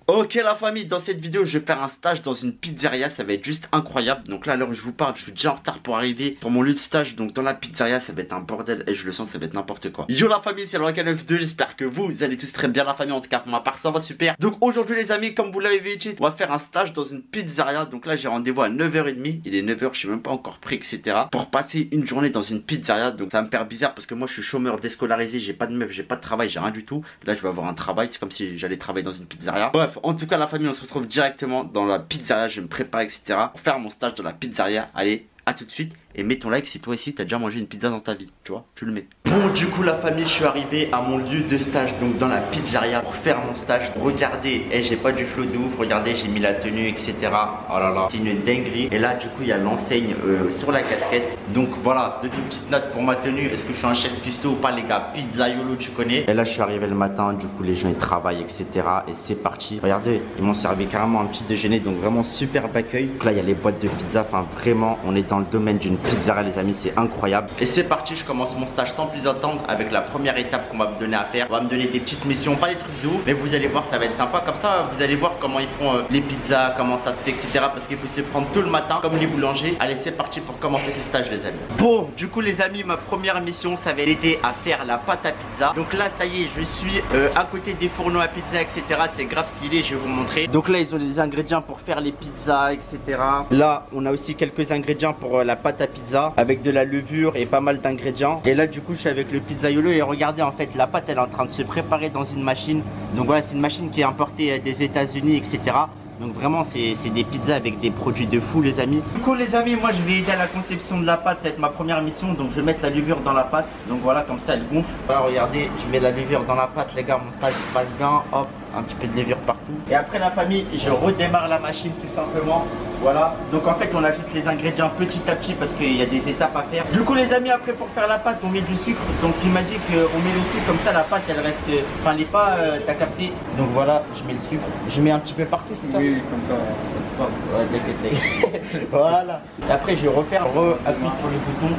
Ok la famille, dans cette vidéo je vais faire un stage dans une pizzeria, ça va être juste incroyable. Donc là à l'heure où je vous parle, je suis déjà en retard pour arriver sur mon lieu de stage. Donc dans la pizzeria ça va être un bordel et je le sens, ça va être n'importe quoi. Yo la famille, c'est le canal vidéo, j'espère que vous allez tous très bien la famille. En tout cas pour ma part ça va super. Donc aujourd'hui les amis, comme vous l'avez vu, on va faire un stage dans une pizzeria. Donc là j'ai rendez-vous à 9h30, il est 9h, je suis même pas encore pris etc. Pour passer une journée dans une pizzeria. Donc ça me paraît bizarre parce que moi je suis chômeur déscolarisé, j'ai pas de meuf, j'ai pas de travail, j'ai rien du tout. Là je vais avoir un travail, c'est comme si j'allais travailler dans une pizzeria. Bref, en tout cas la famille, on se retrouve directement dans la pizzeria, je vais me préparer etc. pour faire mon stage dans la pizzeria. Allez, à tout de suite et mets ton like si toi aussi t'as déjà mangé une pizza dans ta vie, tu vois, tu le mets. Bon du coup la famille, je suis arrivé à mon lieu de stage, donc dans la pizzeria pour faire mon stage. Regardez, j'ai pas du flow de ouf, regardez j'ai mis la tenue etc. Oh là là, c'est une dinguerie. Et là du coup il y a l'enseigne sur la casquette. Donc voilà, donnez une petite note pour ma tenue. Est-ce que je suis un chef cuistot ou pas les gars? Pizzaiolo tu connais. Et là je suis arrivé le matin, du coup les gens ils travaillent etc. Et c'est parti. Regardez, ils m'ont servi carrément un petit déjeuner, donc vraiment superbe accueil. Donc là il y a les boîtes de pizza, enfin vraiment on est dans le domaine d'une pizzeria les amis, c'est incroyable. Et c'est parti, je commence mon stage sans plus attendre avec la première étape qu'on va me donner à faire. On va me donner des petites missions, pas des trucs de ouf, mais vous allez voir ça va être sympa. Comme ça vous allez voir comment ils font les pizzas, comment ça se fait etc. Parce qu'il faut se prendre tôt le matin comme les boulangers. Allez c'est parti pour commencer ce stage les amis. Bon du coup les amis, ma première mission ça va aider à faire la pâte à pizza. Donc là ça y est, je suis à côté des fourneaux à pizza etc. C'est grave stylé, je vais vous montrer. Donc là ils ont les ingrédients pour faire les pizzas etc. Là on a aussi quelques ingrédients pour la pâte à pizza avec de la levure et pas mal d'ingrédients. Et là du coup je suis avec le pizzaiolo et regardez en fait la pâte elle est en train de se préparer dans une machine. Donc voilà, c'est une machine qui est importée des États-Unis etc. Donc vraiment c'est des pizzas avec des produits de fou les amis. Du coup les amis, moi je vais aider à la conception de la pâte, ça va être ma première mission. Donc je vais mettre la levure dans la pâte. Donc voilà, comme ça elle gonfle. Voilà regardez, je mets la levure dans la pâte les gars, mon stage se passe bien. Hop, un petit peu de levure partout. Et après la famille, je redémarre la machine tout simplement. Voilà, donc en fait on ajoute les ingrédients petit à petit parce qu'il y a des étapes à faire. Du coup les amis, après pour faire la pâte on met du sucre. Donc il m'a dit qu'on met le sucre comme ça la pâte elle reste, enfin elle n'est pas, t'as capté. Donc voilà, je mets le sucre, je mets un petit peu partout, c'est ça? Oui, comme ça, ouais, t'inquiète. Voilà. Et après je vais refaire, appuie sur le bouton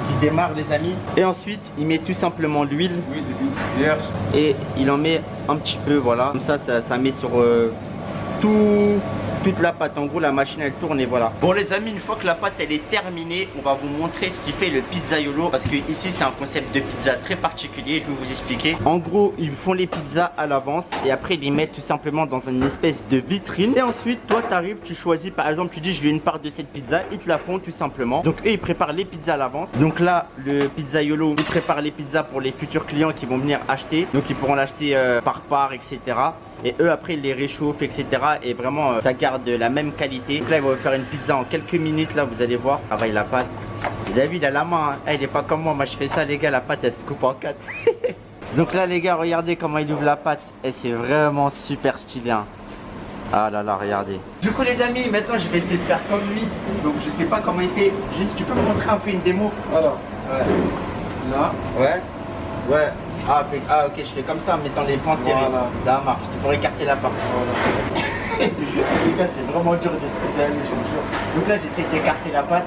qui démarre les amis. Et ensuite il met tout simplement l'huile. Oui, de l'huile vierge. Et il en met un petit peu, voilà. Comme ça met sur toute la pâte. En gros la machine elle tourne et voilà. Bon les amis, une fois que la pâte elle est terminée, on va vous montrer ce qui fait le pizzaiolo. Parce que ici c'est un concept de pizza très particulier, je vais vous expliquer. En gros ils font les pizzas à l'avance et après ils les mettent tout simplement dans une espèce de vitrine. Et ensuite toi t'arrives, tu choisis par exemple, tu dis je veux une part de cette pizza, ils te la font tout simplement. Donc eux ils préparent les pizzas à l'avance. Donc là le pizzaiolo il prépare les pizzas pour les futurs clients qui vont venir acheter. Donc ils pourront l'acheter par part etc. Et eux après ils les réchauffent etc. Et vraiment ça garde la même qualité. Donc là ils vont faire une pizza en quelques minutes. Là vous allez voir, travaille la pâte. Vous avez vu il a la main hein. Il est pas comme moi je fais ça les gars, la pâte elle se coupe en 4. Donc là les gars regardez comment il ouvre la pâte. Et c'est vraiment super stylé hein. Ah là là regardez. Du coup les amis, maintenant je vais essayer de faire comme lui. Donc je sais pas comment il fait. Juste tu peux me montrer un peu une démo? Alors, ouais. là. Ouais. Ah ok, je fais comme ça en mettant les poings serrés. Voilà. Ça marche, c'est pour écarter la pâte. Voilà. Les gars, c'est vraiment dur d'être pizzaïolo, je vous jure. Donc là, j'essaie d'écarter la pâte.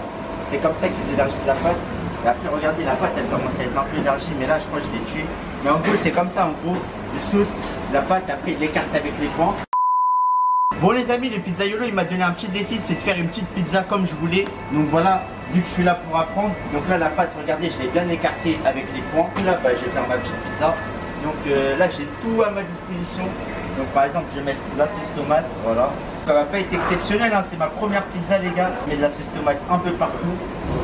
C'est comme ça qu'ils élargissent la pâte. Et après, regardez, la pâte, elle commence à être un peu élargie. Mais là, je crois que je l'ai tué. Mais en gros, c'est comme ça. En gros, il saute la pâte. Après, il l'écarte avec les poings. Bon les amis, le pizzaiolo il m'a donné un petit défi, c'est de faire une petite pizza comme je voulais. Donc voilà, vu que je suis là pour apprendre. Donc là la pâte, regardez, je l'ai bien écartée avec les poings. Là bah, je vais faire ma petite pizza. Donc là j'ai tout à ma disposition. Donc par exemple je vais mettre la sauce tomate, voilà. Ça va pas être exceptionnel hein, c'est ma première pizza les gars. Je mets de la sauce tomate un peu partout.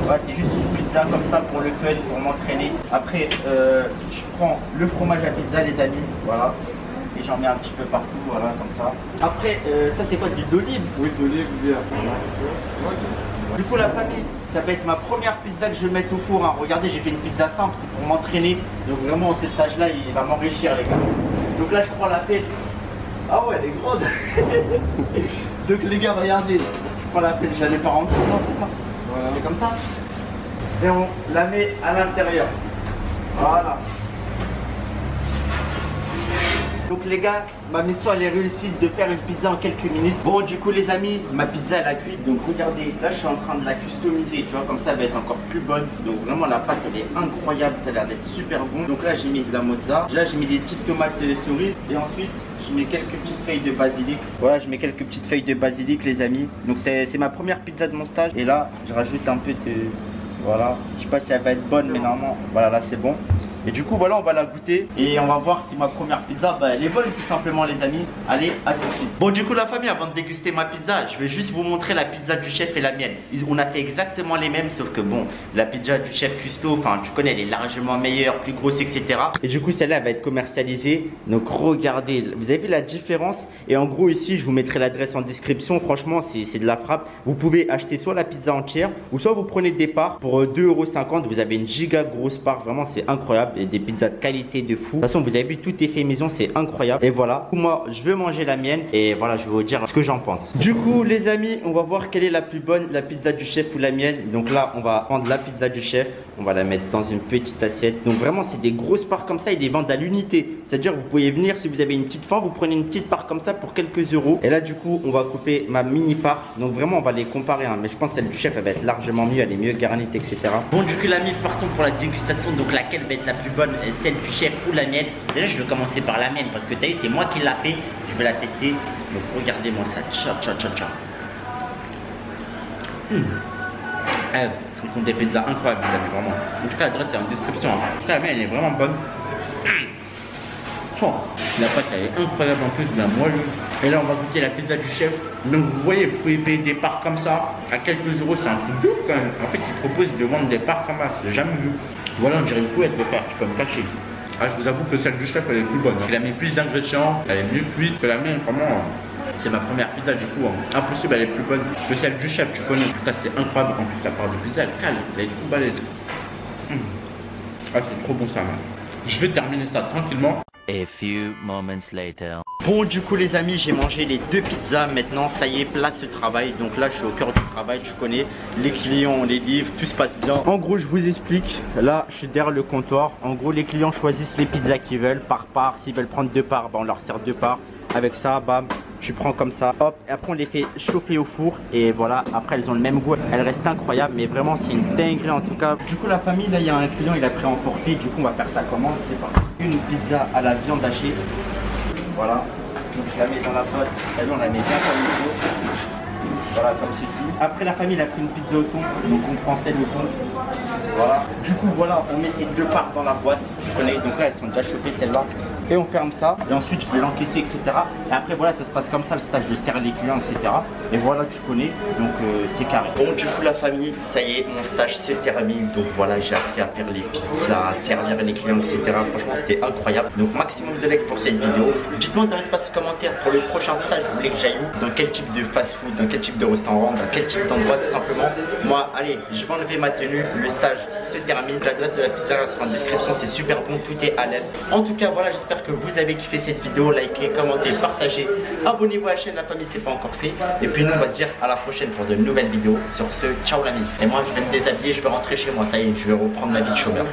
Voilà, c'est juste une pizza comme ça pour le fun, pour m'entraîner. Après je prends le fromage à pizza les amis, voilà. Et j'en mets un petit peu partout, voilà, comme ça. Après, ça c'est quoi, de l'huile d'olive? Oui, d'olive, bien. Du coup la famille, ça va être ma première pizza que je vais mettre au four hein. Regardez, j'ai fait une pizza simple, c'est pour m'entraîner. Donc vraiment, ce stage là, il va m'enrichir les gars. Donc là, je prends la pelle. Ah ouais, elle est grande. Donc les gars, regardez, je prends la pelle, je la mets par en dessous, non, c'est ça? Voilà. C'est comme ça. Et on la met à l'intérieur. Voilà. Donc les gars, ma mission elle est réussie de faire une pizza en quelques minutes. Bon du coup les amis, ma pizza elle a cuit. Donc regardez, là je suis en train de la customiser. Tu vois comme ça elle va être encore plus bonne. Donc vraiment la pâte elle est incroyable, ça a l'air d'être super bon. Donc là j'ai mis de la mozza. Là j'ai mis des petites tomates cerises. Et ensuite je mets quelques petites feuilles de basilic. Voilà, je mets quelques petites feuilles de basilic les amis. Donc c'est ma première pizza de mon stage. Et là je rajoute un peu de... Voilà, je sais pas si elle va être bonne mais normalement, voilà là c'est bon. Et du coup voilà, on va la goûter et on va voir si ma première pizza elle est bonne tout simplement les amis. Allez, à tout de suite. Bon du coup la famille, avant de déguster ma pizza, je vais juste vous montrer la pizza du chef et la mienne. On a fait exactement les mêmes, sauf que bon, la pizza du chef Custo, enfin tu connais, elle est largement meilleure, plus grosse, etc. Et du coup celle-là elle va être commercialisée. Donc regardez, vous avez vu la différence. Et en gros ici je vous mettrai l'adresse en description. Franchement c'est de la frappe. Vous pouvez acheter soit la pizza entière ou soit vous prenez des parts pour 2,50 €. Vous avez une giga grosse part, vraiment c'est incroyable. Et des pizzas de qualité de fou. De toute façon vous avez vu, tout est fait maison, c'est incroyable. Et voilà, moi je veux manger la mienne et voilà, je vais vous dire ce que j'en pense. Du coup les amis, on va voir quelle est la plus bonne, la pizza du chef ou la mienne. Donc là on va prendre la pizza du chef, on va la mettre dans une petite assiette. Donc vraiment c'est des grosses parts comme ça, ils les vendent à l'unité. C'est à dire vous pouvez venir, si vous avez une petite faim, vous prenez une petite part comme ça pour quelques euros. Et là du coup on va couper ma mini part. Donc vraiment on va les comparer hein. Mais je pense que celle du chef elle va être largement mieux, elle est mieux garnie, etc. Bon du coup l'ami, partons pour la dégustation. Donc laquelle va être la plus bonne, celle du chef ou la mienne? Déjà je vais commencer par la mienne parce que t'as vu c'est moi qui l'a fait. Je vais la tester. Donc regardez-moi ça. Tcha. Ils font des pizzas incroyables les amis, vraiment. En tout cas l'adresse c'est en description hein. En tout cas la mienne elle est vraiment bonne. Oh, la pâte elle est incroyable en plus, bien moelleux. Et là on va goûter la pizza du chef. Donc vous voyez, vous pouvez payer des parts comme ça à quelques euros, c'est un truc de ouf quand même. En fait ils proposent de vendre des parts comme ça, j'ai jamais vu. Voilà, on dirait une couette de faire, je peux me cacher. Ah, je vous avoue que celle du chef elle est plus bonne. Il a mis plus d'ingrédients, elle est mieux cuite que la mienne, vraiment. C'est ma première pizza du coup, hein. Impossible, elle est plus bonne que celle du chef, tu connais. En tout cas c'est incroyable, en plus la part de pizza elle cale, elle est trop balèze. Ah c'est trop bon ça, man. Je vais terminer ça tranquillement. A few moments later. Bon du coup les amis, j'ai mangé les deux pizzas. Maintenant ça y est, place de travail. Donc là je suis au cœur du travail, tu connais. Les clients, on les livre, tout se passe bien. En gros je vous explique, là je suis derrière le comptoir. En gros les clients choisissent les pizzas qu'ils veulent par part. S'ils veulent prendre deux parts, bah, on leur sert deux parts. Avec ça, bam, tu prends comme ça, hop, et après on les fait chauffer au four. Et voilà, après elles ont le même goût. Elles restent incroyables, mais vraiment c'est une dinguerie en tout cas. Du coup la famille, là il y a un client, il a préemporté. Du coup on va faire sa commande, c'est parti. Une pizza à la viande hachée. Voilà, donc je la mets dans la boîte. T'as vu, on la met bien comme il faut. Voilà, comme ceci. Après la famille, il a pris une pizza au thon. Donc on prend celle au thon. Voilà. Du coup, voilà, on met ces deux parts dans la boîte. Tu connais, donc là, elles sont déjà chauffées celles-là. Et on ferme ça. Et ensuite, je vais l'encaisser, etc. Et après, voilà, ça se passe comme ça. Le stage, je sers les clients, etc. Et voilà, tu connais. Donc c'est carré. Bon, du coup, la famille, ça y est, mon stage s'est terminé. Donc voilà, j'ai appris à faire les pizzas, servir les clients, etc. Franchement, c'était incroyable. Donc maximum de likes pour cette vidéo. Dites-moi dans l'espace commentaire pour le prochain stage, vous voulez que j'aille où? Dans quel type de fast-food, dans quel type de restaurant, dans quel type d'endroit tout simplement. Moi, allez, je vais enlever ma tenue. Le stage se termine. L'adresse de la pizzeria sera en description. C'est super bon, tout est halal. En tout cas, voilà, j'espère que vous avez kiffé cette vidéo. Likez, commentez, partagez. Abonnez-vous à la chaîne, la famille, c'est pas encore fait. Et puis nous, on va se dire à la prochaine pour de nouvelles vidéos. Sur ce, ciao la mif. Et moi, je vais me déshabiller, je vais rentrer chez moi. Ça y est, je vais reprendre ma vie de chômeur.